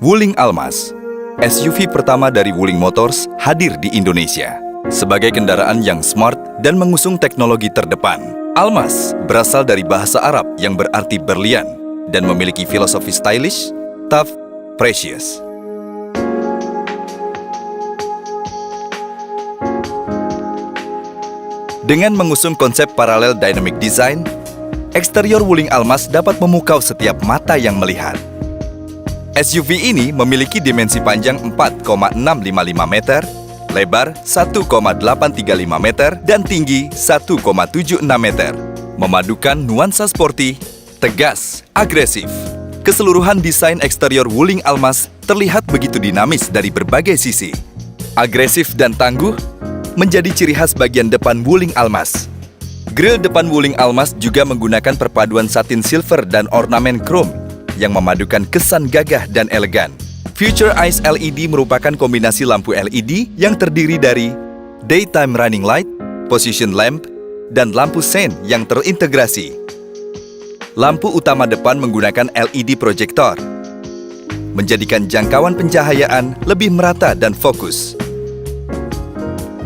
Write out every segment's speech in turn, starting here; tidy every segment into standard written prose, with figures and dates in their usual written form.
Wuling Almas, SUV pertama dari Wuling Motors, hadir di Indonesia. Sebagai kendaraan yang smart dan mengusung teknologi terdepan, Almas berasal dari bahasa Arab yang berarti berlian dan memiliki filosofi stylish, tough, precious. Dengan mengusung konsep parallel dynamic design, eksterior Wuling Almas dapat memukau setiap mata yang melihat. SUV ini memiliki dimensi panjang 4,655 meter, lebar 1,835 meter, dan tinggi 1,76 meter. Memadukan nuansa sporty, tegas, agresif. Keseluruhan desain eksterior Wuling Almas terlihat begitu dinamis dari berbagai sisi. Agresif dan tangguh menjadi ciri khas bagian depan Wuling Almas. Grill depan Wuling Almas juga menggunakan perpaduan satin silver dan ornamen chrome yang memadukan kesan gagah dan elegan. Future Eyes LED merupakan kombinasi lampu LED yang terdiri dari daytime running light, position lamp, dan lampu sen yang terintegrasi. Lampu utama depan menggunakan LED proyektor, menjadikan jangkauan pencahayaan lebih merata dan fokus.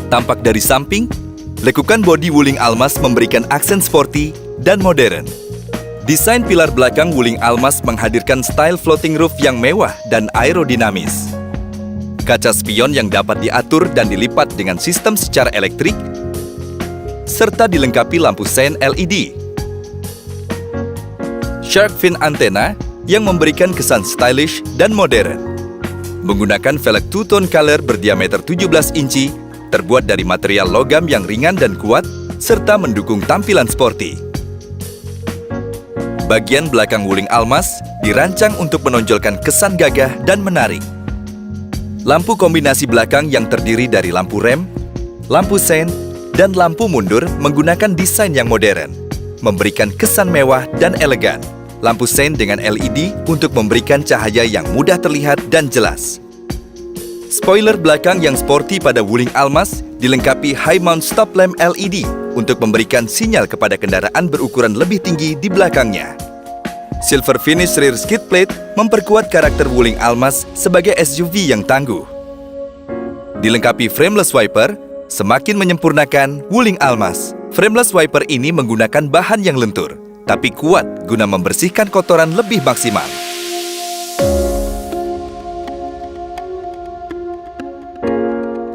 Tampak dari samping, lekukan bodi Wuling Almas memberikan aksen sporty dan modern. Desain pilar belakang Wuling Almas menghadirkan style floating roof yang mewah dan aerodinamis. Kaca spion yang dapat diatur dan dilipat dengan sistem secara elektrik, serta dilengkapi lampu sen LED. Shark fin antena yang memberikan kesan stylish dan modern. Menggunakan velg two-tone color berdiameter 17 inci, terbuat dari material logam yang ringan dan kuat, serta mendukung tampilan sporty. Bagian belakang Wuling Almas dirancang untuk menonjolkan kesan gagah dan menarik. Lampu kombinasi belakang yang terdiri dari lampu rem, lampu sen, dan lampu mundur menggunakan desain yang modern, memberikan kesan mewah dan elegan. Lampu sen dengan LED untuk memberikan cahaya yang mudah terlihat dan jelas. Spoiler belakang yang sporty pada Wuling Almas dilengkapi high mount stop lamp LED untuk memberikan sinyal kepada kendaraan berukuran lebih tinggi di belakangnya. Silver finish rear skid plate memperkuat karakter Wuling Almas sebagai SUV yang tangguh. Dilengkapi frameless wiper, semakin menyempurnakan Wuling Almas. Frameless wiper ini menggunakan bahan yang lentur, tapi kuat guna membersihkan kotoran lebih maksimal.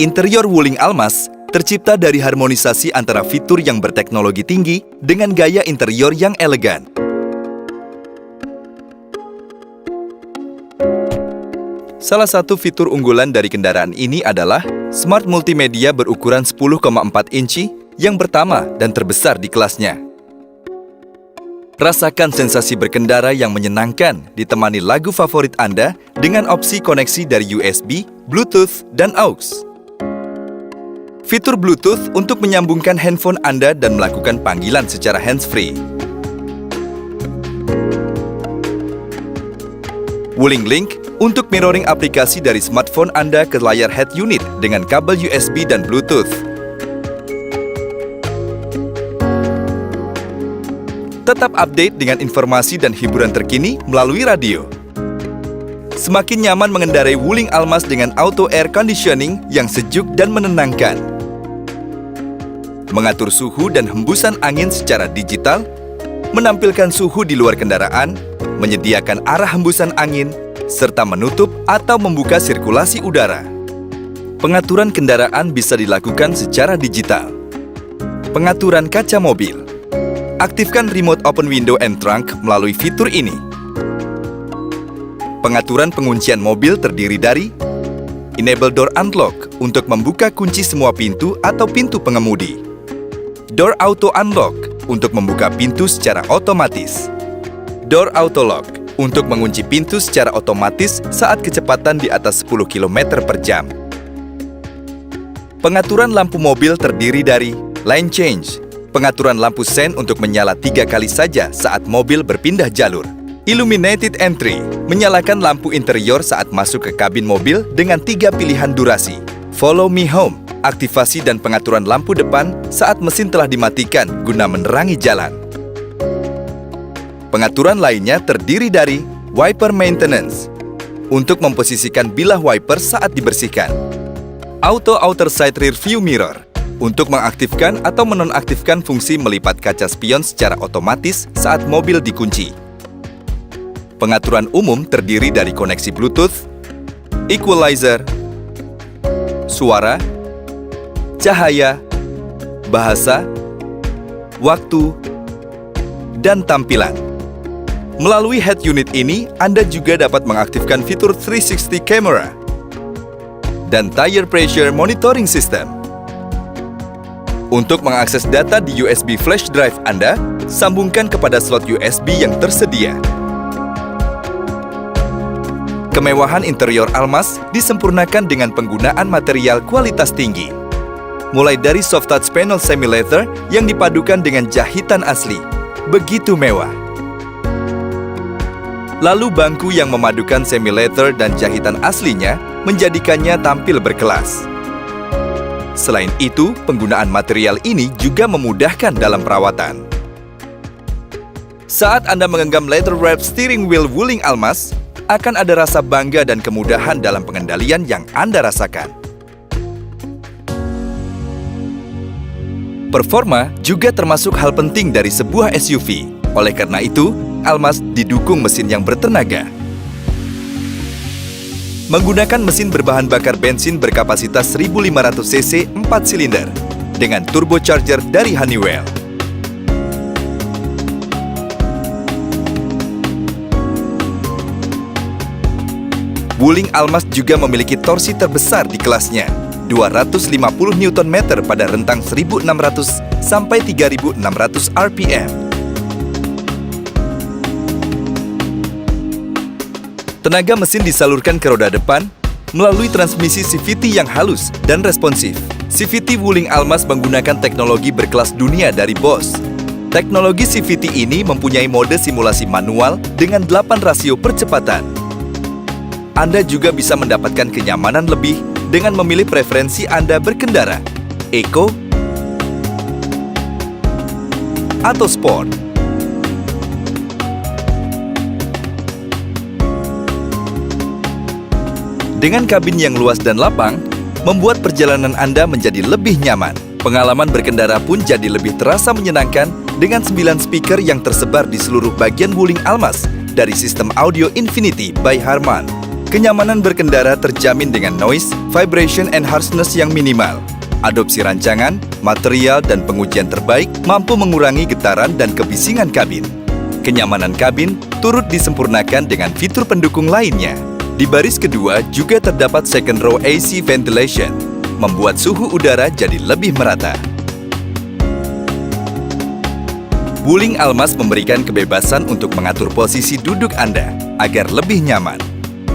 Interior Wuling Almas tercipta dari harmonisasi antara fitur yang berteknologi tinggi dengan gaya interior yang elegan. Salah satu fitur unggulan dari kendaraan ini adalah Smart Multimedia berukuran 10,4 inci yang pertama dan terbesar di kelasnya. Rasakan sensasi berkendara yang menyenangkan ditemani lagu favorit Anda dengan opsi koneksi dari USB, Bluetooth, dan AUX. Fitur Bluetooth untuk menyambungkan handphone Anda dan melakukan panggilan secara hands-free. Wuling Link untuk mirroring aplikasi dari smartphone Anda ke layar head unit dengan kabel USB dan Bluetooth. Tetap update dengan informasi dan hiburan terkini melalui radio. Semakin nyaman mengendarai Wuling Almas dengan auto air conditioning yang sejuk dan menenangkan. Mengatur suhu dan hembusan angin secara digital, menampilkan suhu di luar kendaraan, menyediakan arah hembusan angin, serta menutup atau membuka sirkulasi udara. Pengaturan kendaraan bisa dilakukan secara digital. Pengaturan kaca mobil. Aktifkan remote open window and trunk melalui fitur ini. Pengaturan penguncian mobil terdiri dari Enable Door Unlock untuk membuka kunci semua pintu atau pintu pengemudi. Door Auto Unlock untuk membuka pintu secara otomatis. Door Auto Lock untuk mengunci pintu secara otomatis saat kecepatan di atas 10 km per jam. Pengaturan lampu mobil terdiri dari Lane Change, pengaturan lampu sen untuk menyala 3 kali saja saat mobil berpindah jalur. Illuminated Entry, menyalakan lampu interior saat masuk ke kabin mobil dengan 3 pilihan durasi. Follow Me Home, aktivasi dan pengaturan lampu depan saat mesin telah dimatikan guna menerangi jalan. Pengaturan lainnya terdiri dari Wiper Maintenance, untuk memposisikan bilah wiper saat dibersihkan. Auto Outer Side Rear View Mirror untuk mengaktifkan atau menonaktifkan fungsi melipat kaca spion secara otomatis saat mobil dikunci. Pengaturan umum terdiri dari koneksi Bluetooth, equalizer, suara, cahaya, bahasa, waktu, dan tampilan. Melalui head unit ini, Anda juga dapat mengaktifkan fitur 360 camera dan tire pressure monitoring system. Untuk mengakses data di USB flash drive Anda, sambungkan kepada slot USB yang tersedia. Kemewahan interior Almaz disempurnakan dengan penggunaan material kualitas tinggi. Mulai dari soft touch panel semi-leather yang dipadukan dengan jahitan asli. Begitu mewah. Lalu bangku yang memadukan semi-leather dan jahitan aslinya menjadikannya tampil berkelas. Selain itu, penggunaan material ini juga memudahkan dalam perawatan. Saat Anda menggenggam leather-wrapped steering wheel Wuling Almaz, akan ada rasa bangga dan kemudahan dalam pengendalian yang Anda rasakan. Performa juga termasuk hal penting dari sebuah SUV. Oleh karena itu, Almaz didukung mesin yang bertenaga. Menggunakan mesin berbahan bakar bensin berkapasitas 1500 cc 4 silinder dengan turbocharger dari Honeywell. Wuling Almaz juga memiliki torsi terbesar di kelasnya, 250 Nm pada rentang 1.600 sampai 3.600 RPM. Tenaga mesin disalurkan ke roda depan melalui transmisi CVT yang halus dan responsif. CVT Wuling Almaz menggunakan teknologi berkelas dunia dari Bosch. Teknologi CVT ini mempunyai mode simulasi manual dengan 8 rasio percepatan. Anda juga bisa mendapatkan kenyamanan lebih dengan memilih preferensi Anda berkendara, Eco atau Sport. Dengan kabin yang luas dan lapang, membuat perjalanan Anda menjadi lebih nyaman. Pengalaman berkendara pun jadi lebih terasa menyenangkan dengan 9 speaker yang tersebar di seluruh bagian Wuling Almaz dari sistem audio Infinity by Harman. Kenyamanan berkendara terjamin dengan noise, vibration, and harshness yang minimal. Adopsi rancangan, material, dan pengujian terbaik mampu mengurangi getaran dan kebisingan kabin. Kenyamanan kabin turut disempurnakan dengan fitur pendukung lainnya. Di baris kedua juga terdapat second row AC ventilation, membuat suhu udara jadi lebih merata. Wuling Almaz memberikan kebebasan untuk mengatur posisi duduk Anda agar lebih nyaman.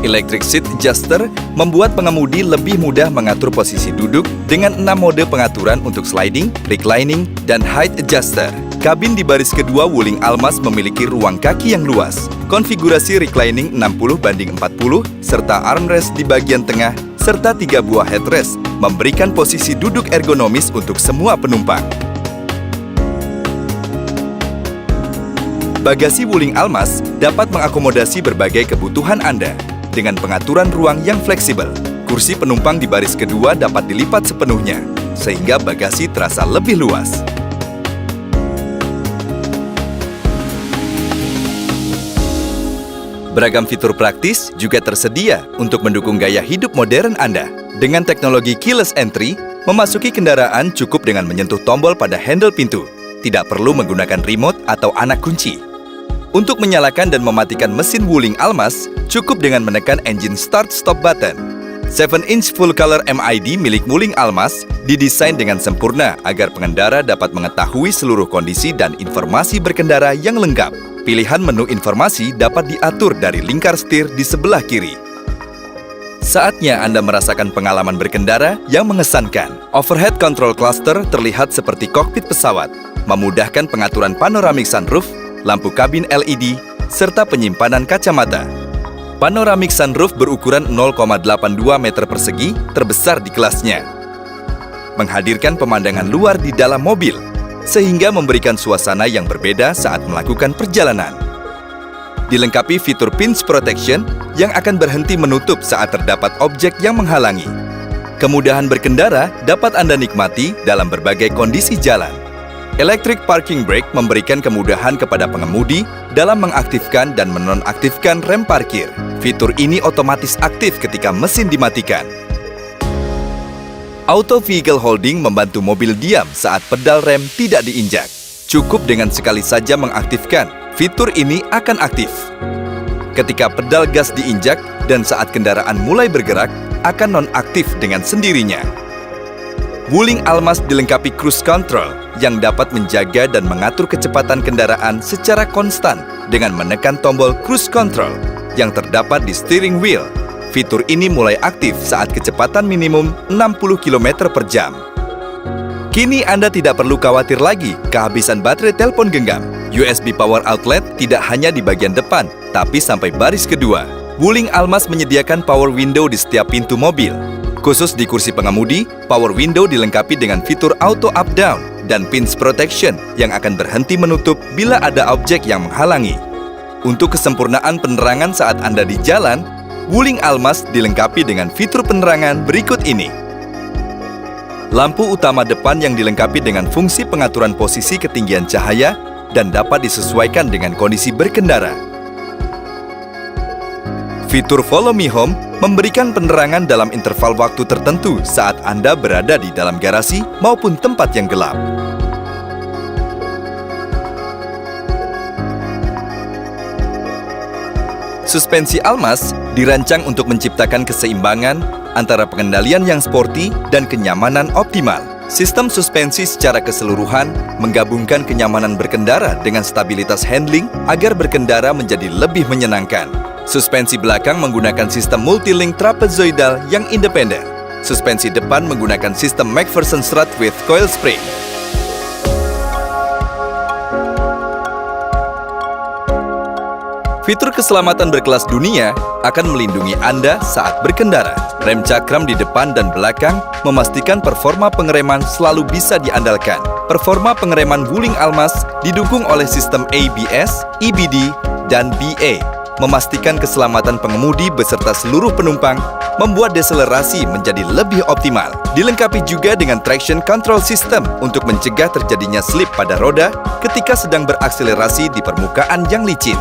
Electric Seat Adjuster membuat pengemudi lebih mudah mengatur posisi duduk dengan 6 mode pengaturan untuk sliding, reclining, dan height adjuster. Kabin di baris kedua Wuling Almaz memiliki ruang kaki yang luas, konfigurasi reclining 60:40, serta armrest di bagian tengah, serta 3 buah headrest, memberikan posisi duduk ergonomis untuk semua penumpang. Bagasi Wuling Almaz dapat mengakomodasi berbagai kebutuhan Anda dengan pengaturan ruang yang fleksibel. Kursi penumpang di baris kedua dapat dilipat sepenuhnya, sehingga bagasi terasa lebih luas. Beragam fitur praktis juga tersedia untuk mendukung gaya hidup modern Anda. Dengan teknologi keyless entry, memasuki kendaraan cukup dengan menyentuh tombol pada handle pintu. Tidak perlu menggunakan remote atau anak kunci. Untuk menyalakan dan mematikan mesin Wuling Almaz, cukup dengan menekan engine start-stop button. 7-inch full-color MID milik Wuling Almaz didesain dengan sempurna agar pengendara dapat mengetahui seluruh kondisi dan informasi berkendara yang lengkap. Pilihan menu informasi dapat diatur dari lingkar setir di sebelah kiri. Saatnya Anda merasakan pengalaman berkendara yang mengesankan. Overhead control cluster terlihat seperti kokpit pesawat, memudahkan pengaturan panoramic sunroof, lampu kabin LED, serta penyimpanan kacamata. Panoramic sunroof berukuran 0,82 meter persegi terbesar di kelasnya. Menghadirkan pemandangan luar di dalam mobil, sehingga memberikan suasana yang berbeda saat melakukan perjalanan. dilengkapi fitur Pinch Protection yang akan berhenti menutup saat terdapat objek yang menghalangi. Kemudahan berkendara dapat Anda nikmati dalam berbagai kondisi jalan. Electric Parking Brake memberikan kemudahan kepada pengemudi dalam mengaktifkan dan menonaktifkan rem parkir. Fitur ini otomatis aktif ketika mesin dimatikan. Auto Vehicle Holding membantu mobil diam saat pedal rem tidak diinjak. Cukup dengan sekali saja mengaktifkan, fitur ini akan aktif. Ketika pedal gas diinjak dan saat kendaraan mulai bergerak, akan nonaktif dengan sendirinya. Wuling Almaz dilengkapi cruise control yang dapat menjaga dan mengatur kecepatan kendaraan secara konstan dengan menekan tombol cruise control yang terdapat di steering wheel. Fitur ini mulai aktif saat kecepatan minimum 60 km per jam. Kini Anda tidak perlu khawatir lagi kehabisan baterai telepon genggam. USB power outlet tidak hanya di bagian depan, tapi sampai baris kedua. Wuling Almaz menyediakan power window di setiap pintu mobil. Khusus di kursi pengemudi, power window dilengkapi dengan fitur auto up-down dan pinch protection yang akan berhenti menutup bila ada objek yang menghalangi. Untuk kesempurnaan penerangan saat Anda di jalan, Wuling Almaz dilengkapi dengan fitur penerangan berikut ini. Lampu utama depan yang dilengkapi dengan fungsi pengaturan posisi ketinggian cahaya dan dapat disesuaikan dengan kondisi berkendara. Fitur Follow Me Home memberikan penerangan dalam interval waktu tertentu saat Anda berada di dalam garasi maupun tempat yang gelap. Suspensi Almaz dirancang untuk menciptakan keseimbangan antara pengendalian yang sporty dan kenyamanan optimal. Sistem suspensi secara keseluruhan menggabungkan kenyamanan berkendara dengan stabilitas handling agar berkendara menjadi lebih menyenangkan. Suspensi belakang menggunakan sistem multi-link trapezoidal yang independen. Suspensi depan menggunakan sistem McPherson strut with coil spring. Fitur keselamatan berkelas dunia akan melindungi Anda saat berkendara. Rem cakram di depan dan belakang memastikan performa pengereman selalu bisa diandalkan. Performa pengereman Wuling Almaz didukung oleh sistem ABS, EBD, dan BA. Memastikan keselamatan pengemudi beserta seluruh penumpang, membuat deselerasi menjadi lebih optimal. Dilengkapi juga dengan traction control system untuk mencegah terjadinya slip pada roda ketika sedang berakselerasi di permukaan yang licin.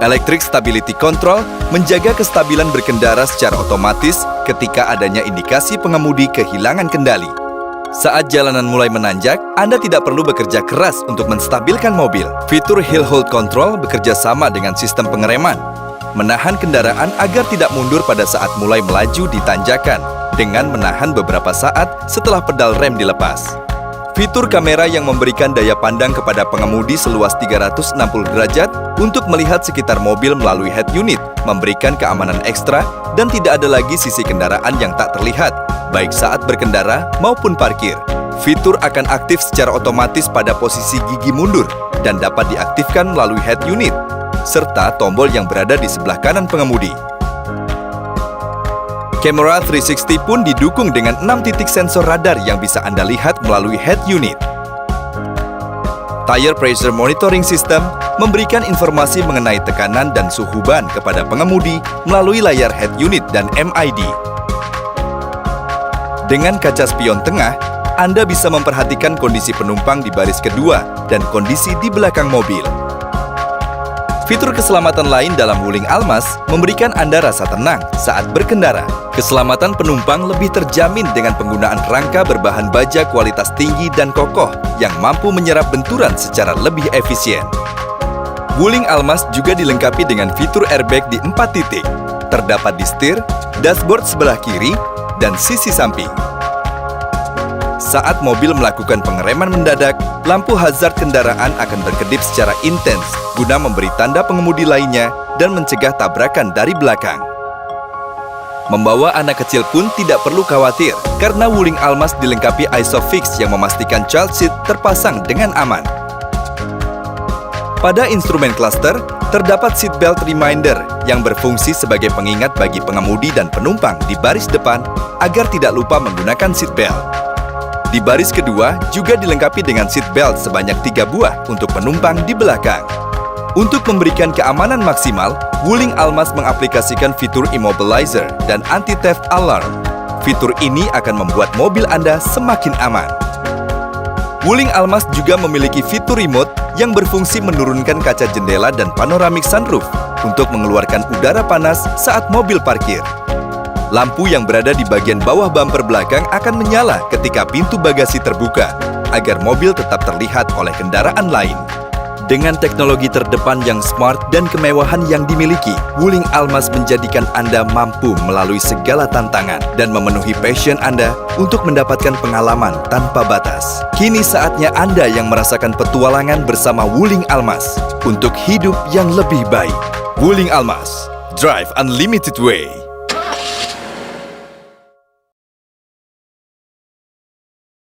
Electric Stability Control menjaga kestabilan berkendara secara otomatis ketika adanya indikasi pengemudi kehilangan kendali. Saat jalanan mulai menanjak, Anda tidak perlu bekerja keras untuk menstabilkan mobil. Fitur Hill Hold Control bekerja sama dengan sistem pengereman, menahan kendaraan agar tidak mundur pada saat mulai melaju di tanjakan, dengan menahan beberapa saat setelah pedal rem dilepas. Fitur kamera yang memberikan daya pandang kepada pengemudi seluas 360 derajat untuk melihat sekitar mobil melalui head unit, memberikan keamanan ekstra dan tidak ada lagi sisi kendaraan yang tak terlihat, baik saat berkendara maupun parkir. Fitur akan aktif secara otomatis pada posisi gigi mundur dan dapat diaktifkan melalui head unit, serta tombol yang berada di sebelah kanan pengemudi. Kamera 360 pun didukung dengan 6 titik sensor radar yang bisa Anda lihat melalui head unit. Tire Pressure Monitoring System memberikan informasi mengenai tekanan dan suhu ban kepada pengemudi melalui layar head unit dan MID. Dengan kaca spion tengah, Anda bisa memperhatikan kondisi penumpang di baris kedua dan kondisi di belakang mobil. Fitur keselamatan lain dalam Wuling Almaz memberikan Anda rasa tenang saat berkendara. Keselamatan penumpang lebih terjamin dengan penggunaan rangka berbahan baja kualitas tinggi dan kokoh yang mampu menyerap benturan secara lebih efisien. Wuling Almaz juga dilengkapi dengan fitur airbag di 4 titik. Terdapat di setir, dashboard sebelah kiri, dan sisi samping. Saat mobil melakukan pengereman mendadak, lampu hazard kendaraan akan berkedip secara intens guna memberi tanda pengemudi lainnya dan mencegah tabrakan dari belakang. Membawa anak kecil pun tidak perlu khawatir karena Wuling Almaz dilengkapi ISOFIX yang memastikan child seat terpasang dengan aman. Pada instrumen cluster, terdapat seatbelt reminder yang berfungsi sebagai pengingat bagi pengemudi dan penumpang di baris depan agar tidak lupa menggunakan seatbelt. Di baris kedua juga dilengkapi dengan seatbelt sebanyak 3 buah untuk penumpang di belakang. Untuk memberikan keamanan maksimal, Wuling Almas mengaplikasikan fitur Immobilizer dan Anti-Theft Alarm. Fitur ini akan membuat mobil Anda semakin aman. Wuling Almas juga memiliki fitur remote yang berfungsi menurunkan kaca jendela dan panoramik sunroof untuk mengeluarkan udara panas saat mobil parkir. Lampu yang berada di bagian bawah bumper belakang akan menyala ketika pintu bagasi terbuka, agar mobil tetap terlihat oleh kendaraan lain. Dengan teknologi terdepan yang smart dan kemewahan yang dimiliki, Wuling Almas menjadikan Anda mampu melalui segala tantangan dan memenuhi passion Anda untuk mendapatkan pengalaman tanpa batas. Kini saatnya Anda yang merasakan petualangan bersama Wuling Almas untuk hidup yang lebih baik. Wuling Almas, Drive Unlimited Way.